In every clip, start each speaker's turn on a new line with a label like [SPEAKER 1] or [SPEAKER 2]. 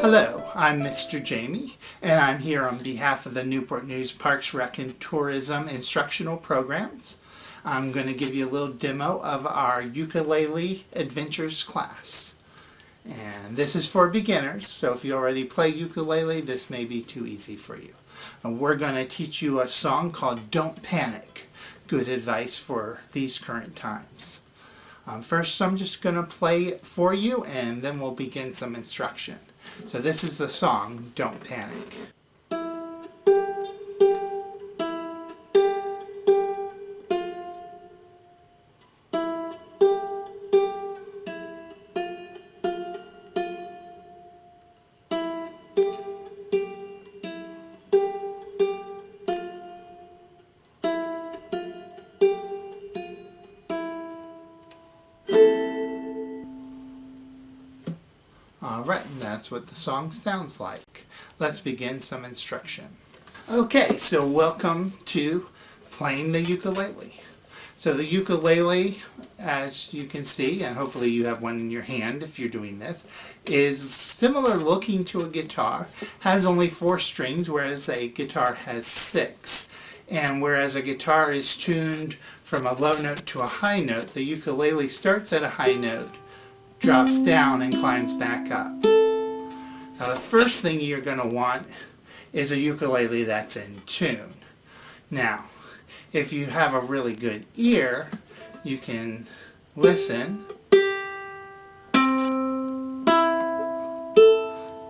[SPEAKER 1] Hello, I'm Mr. Jamie, and I'm here on behalf of the Newport News Parks, Rec, and Tourism instructional programs. I'm going to give you a little demo of our ukulele adventures class. And this is for beginners, so if you already play ukulele, this may be too easy for you. And we're going to teach you a song called Don't Panic. Good advice for these current times. First, I'm just going to play it for you, and then we'll begin some instruction. So this is the song, Don't Panic. Alright, and that's what the song sounds like. Let's begin some instruction. Okay, so welcome to playing the ukulele. So the ukulele, as you can see, and hopefully you have one in your hand if you're doing this, is similar looking to a guitar, has only 4 strings, whereas a guitar has 6. And whereas a guitar is tuned from a low note to a high note, the ukulele starts at a high note, drops down, and climbs back up. Now the first thing you're going to want is a ukulele that's in tune. Now, if you have a really good ear, you can listen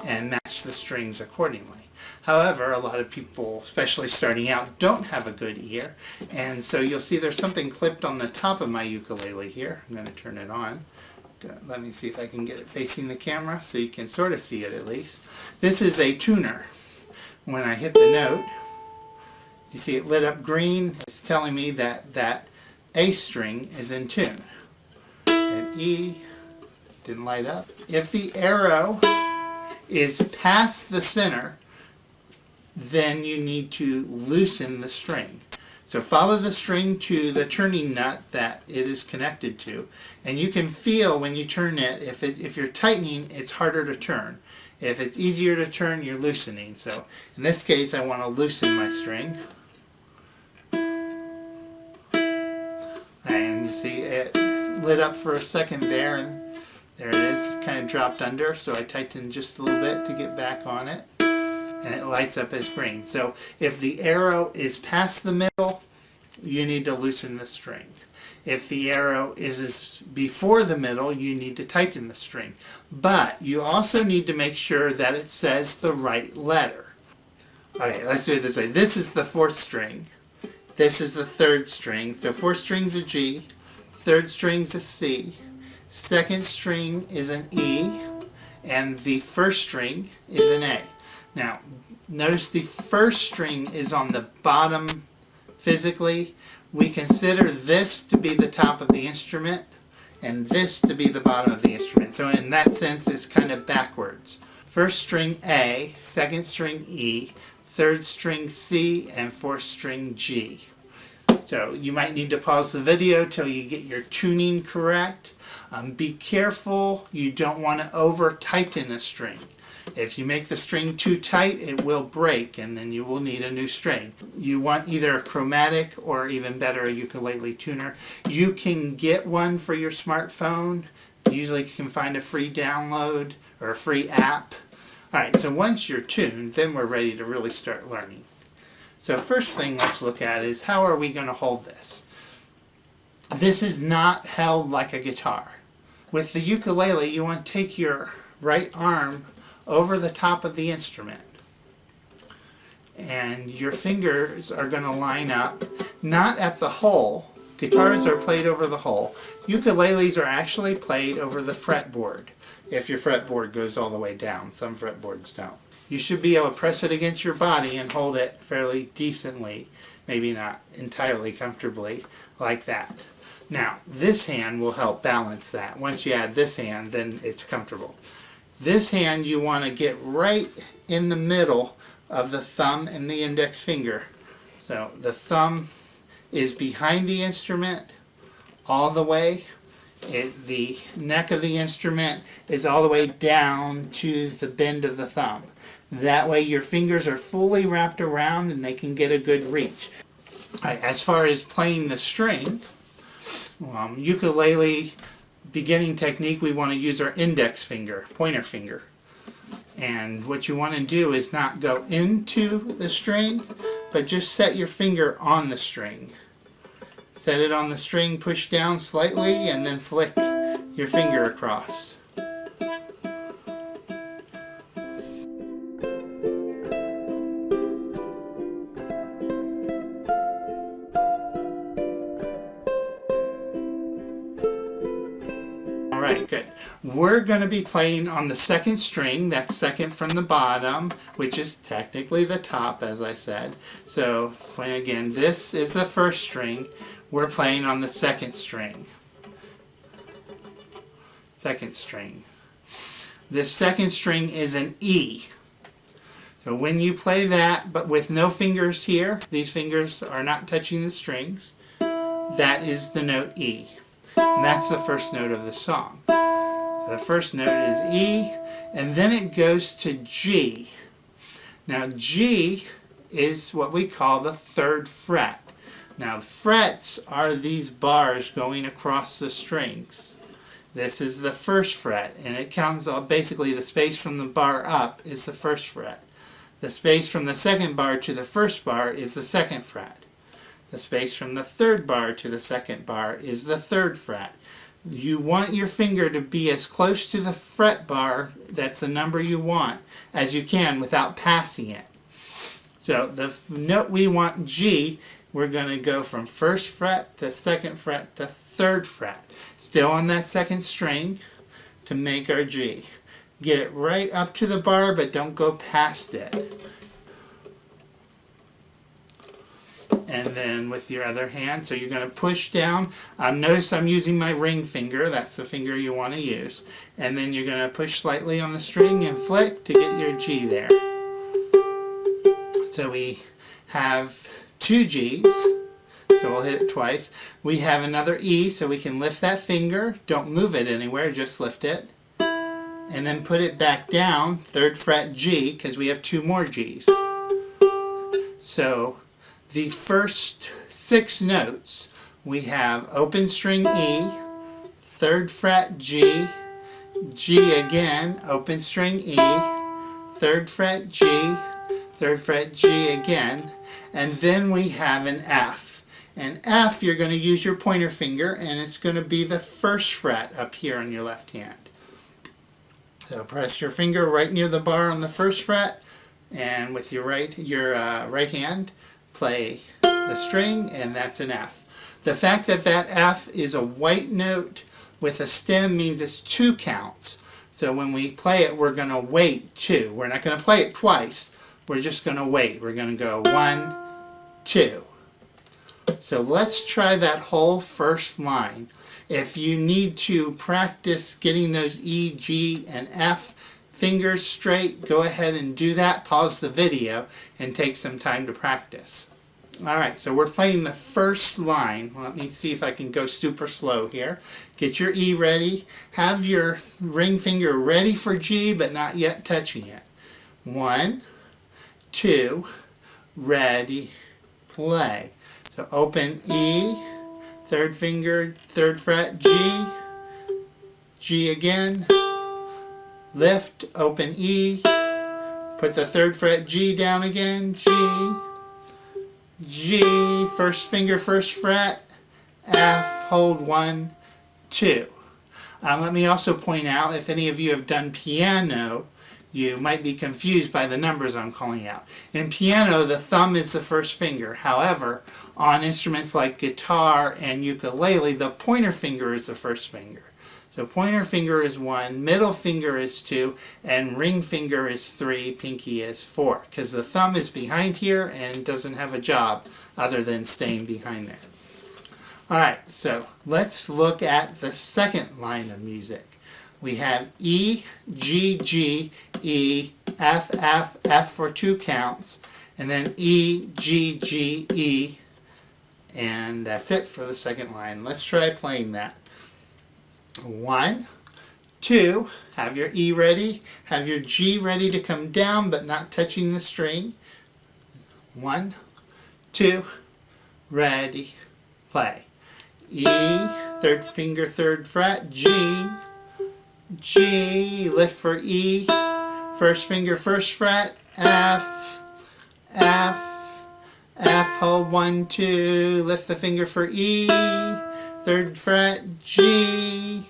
[SPEAKER 1] and match the strings accordingly. However, a lot of people, especially starting out, don't have a good ear, and so you'll see there's something clipped on the top of my ukulele here. I'm going to turn it on. Let me see if I can get it facing the camera so you can sort of see it at least. This is a tuner. When I hit the note, you see it lit up green. It's telling me that that A string is in tune. And E didn't light up. If the arrow is past the center, then you need to loosen the string. So follow the string to the turning nut that it is connected to, and you can feel when you turn it, if you're tightening, it's harder to turn. If it's easier to turn, you're loosening. So in this case, I want to loosen my string. And you see it lit up for a second there, and there it is. It kind of dropped under, so I tightened just a little bit to get back on it. And it lights up as green. So if the arrow is past the middle, you need to loosen the string. If the arrow is before the middle, you need to tighten the string. But you also need to make sure that it says the right letter. Okay, let's do it this way. This is the 4th string. This is the 3rd string. So 4th string's a G, 3rd string's a C, 2nd string is an E, and the 1st string is an A. Now, notice the 1st string is on the bottom physically. We consider this to be the top of the instrument and this to be the bottom of the instrument. So in that sense, it's kind of backwards. 1st string A, 2nd string E, 3rd string C, and 4th string G. So you might need to pause the video till you get your tuning correct. Be careful, you don't want to over tighten a string. If you make the string too tight, it will break, and then you will need a new string. You want either a chromatic or, even better, a ukulele tuner. You can get one for your smartphone. Usually you can find a free download or a free app. Alright, so once you're tuned, then we're ready to really start learning. So first thing let's look at is, how are we going to hold this? This is not held like a guitar. With the ukulele, you want to take your right arm over the top of the instrument, and your fingers are going to line up not at the hole. Guitars are played over the hole. Ukuleles are actually played over the fretboard, if your fretboard goes all the way down. Some fretboards don't. You should be able to press it against your body and hold it fairly decently, maybe not entirely comfortably, like that. Now, this hand will help balance that. Once you add this hand, then it's comfortable. This hand you want to get right in the middle of the thumb and the index finger. So the thumb is behind the instrument all the way, the neck of the instrument is all the way down to the bend of the thumb. That way your fingers are fully wrapped around and they can get a good reach. All right, as far as playing the string, ukulele beginning technique, we want to use our index finger, pointer finger. And what you want to do is not go into the string, but just set your finger on the string. Set it on the string, push down slightly, and then flick your finger across. Alright, good. We're going to be playing on the second string, that's second from the bottom, which is technically the top, as I said. So, again, this is the first string. We're playing on the second string. Second string. This second string is an E. So when you play that, but with no fingers here, these fingers are not touching the strings, that is the note E. And that's the first note of the song. The first note is E, and then it goes to G. Now G is what we call the third fret. Now frets are these bars going across the strings. This is the first fret, and it counts all, basically the space from the bar up is the first fret. The space from the second bar to the first bar is the second fret. The space from the third bar to the second bar is the third fret. You want your finger to be as close to the fret bar, that's the number you want, as you can without passing it. So the note we want, G, we're going to go from first fret to second fret to third fret. Still on that second string to make our G. Get it right up to the bar, but don't go past it. And then with your other hand, so you're going to push down. Notice I'm using my ring finger. That's the finger you want to use. And then you're going to push slightly on the string and flick to get your G there. So we have two G's. So we'll hit it twice. We have another E, so we can lift that finger. Don't move it anywhere, just lift it. And then put it back down, third fret G, because we have two more G's. So the first 6 notes, we have open string E, third fret G, G again, open string E, third fret G, third fret G again, and then we have an F. And F, you're going to use your pointer finger, and it's going to be the first fret up here on your left hand. So press your finger right near the bar on the first fret, and with your right hand, play the string, and that's an F. The fact that that F is a white note with a stem means it's 2 counts. So when we play it, we're going to wait 2. We're not going to play it twice. We're just going to wait. We're going to go 1, 2. So let's try that whole first line. If you need to practice getting those E, G, and F fingers straight, go ahead and do that. Pause the video and take some time to practice. Alright, so we're playing the first line. Let me see if I can go super slow here. Get your E ready. Have your ring finger ready for G, but not yet touching it. 1, 2, ready, play. So open E, third finger, third fret G, G again, lift, open E, put the third fret G down again, G, G, first finger, first fret, F, hold 1, 2. Let me also point out, if any of you have done piano, you might be confused by the numbers I'm calling out. In piano, the thumb is the first finger. However, on instruments like guitar and ukulele, the pointer finger is the first finger. So pointer finger is 1, middle finger is 2, and ring finger is 3, pinky is 4. Because the thumb is behind here and doesn't have a job other than staying behind there. Alright, so let's look at the second line of music. We have E, G, G, E, F, F, F for 2 counts, and then E, G, G, E, and that's it for the second line. Let's try playing that. 1, 2, have your E ready, have your G ready to come down but not touching the string. 1, 2, ready, play. E, third finger, third fret, G, G, lift for E, first finger, first fret, F, F, F, hold 1, 2, lift the finger for E, third fret, G,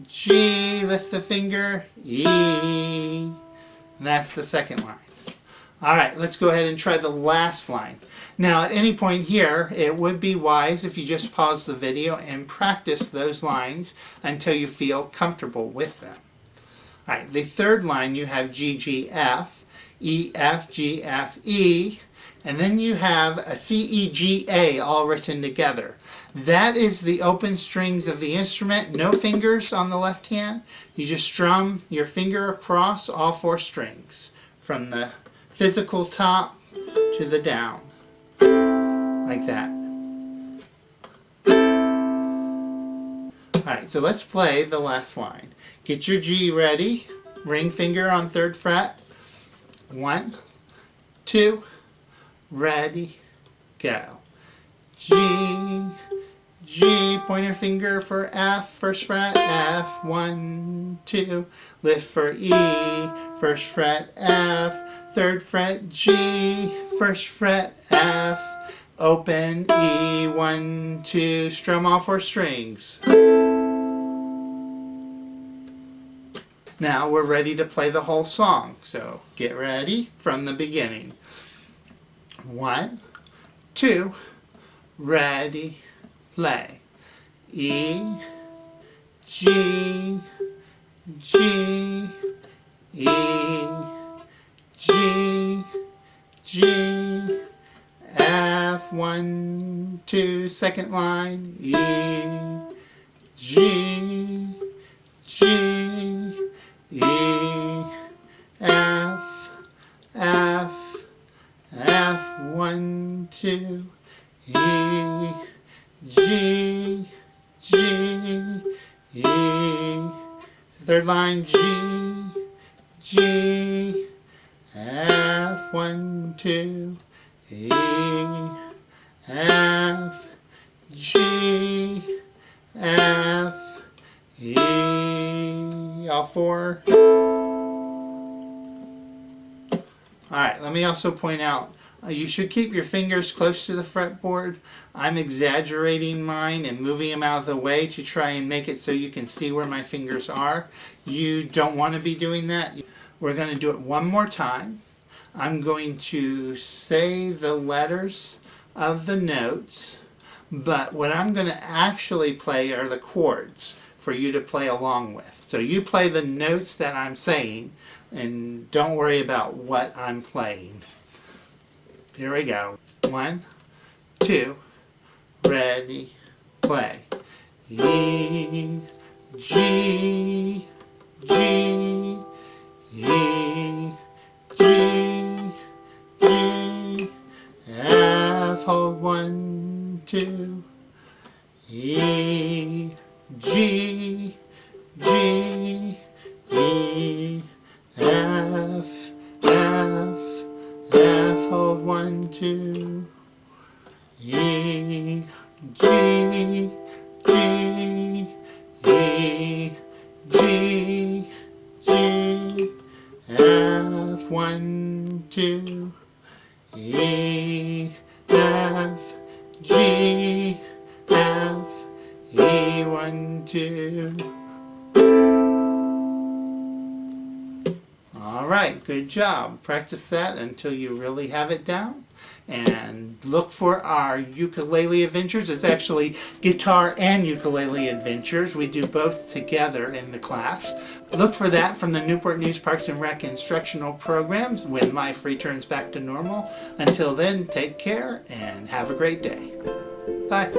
[SPEAKER 1] G, lift the finger, E. And that's the second line. Alright, let's go ahead and try the last line. Now at any point here, it would be wise if you just pause the video and practice those lines until you feel comfortable with them. Alright, the third line you have G, G, F, E, F, G, F, E, and then you have a C, E, G, A all written together. That is the open strings of the instrument, no fingers on the left hand. You just strum your finger across all 4 strings from the physical top to the down, like that. Alright, so let's play the last line. Get your G ready, ring finger on third fret. 1, 2, ready, go. G, G, pointer finger for F, first fret, F, 1, 2, lift for E, first fret, F, third fret, G, first fret, F, open, E, 1, 2, strum all 4 strings. Now we're ready to play the whole song, so get ready from the beginning. 1, 2, ready, play. E, G, G, E, G, G, F, 1, 2, second line, E, G, G, E, F, F, F, 1, 2, E, G, G, E, third line, G, G, F, 1, 2, E, F, G, F, E, all 4. Alright, let me also point out, you should keep your fingers close to the fretboard. I'm exaggerating mine and moving them out of the way to try and make it so you can see where my fingers are. You don't want to be doing that. We're going to do it one more time. I'm going to say the letters of the notes, but what I'm going to actually play are the chords for you to play along with. So you play the notes that I'm saying and don't worry about what I'm playing. Here we go. 1, 2, ready, play. E, G, G, E, G, G, F, hold 1, 2, E, G, G, E, F, F, F, hold 1, 2, E, G, G, E, G, G, F, 1, 2, E, F, G, F, E, 1, 2. Alright, good job. Practice that until you really have it down. And look for our ukulele adventures. It's actually guitar and ukulele adventures. We do both together in the class. Look for that from the Newport News Parks and Rec instructional programs when life returns back to normal. Until then, take care and have a great day. Bye.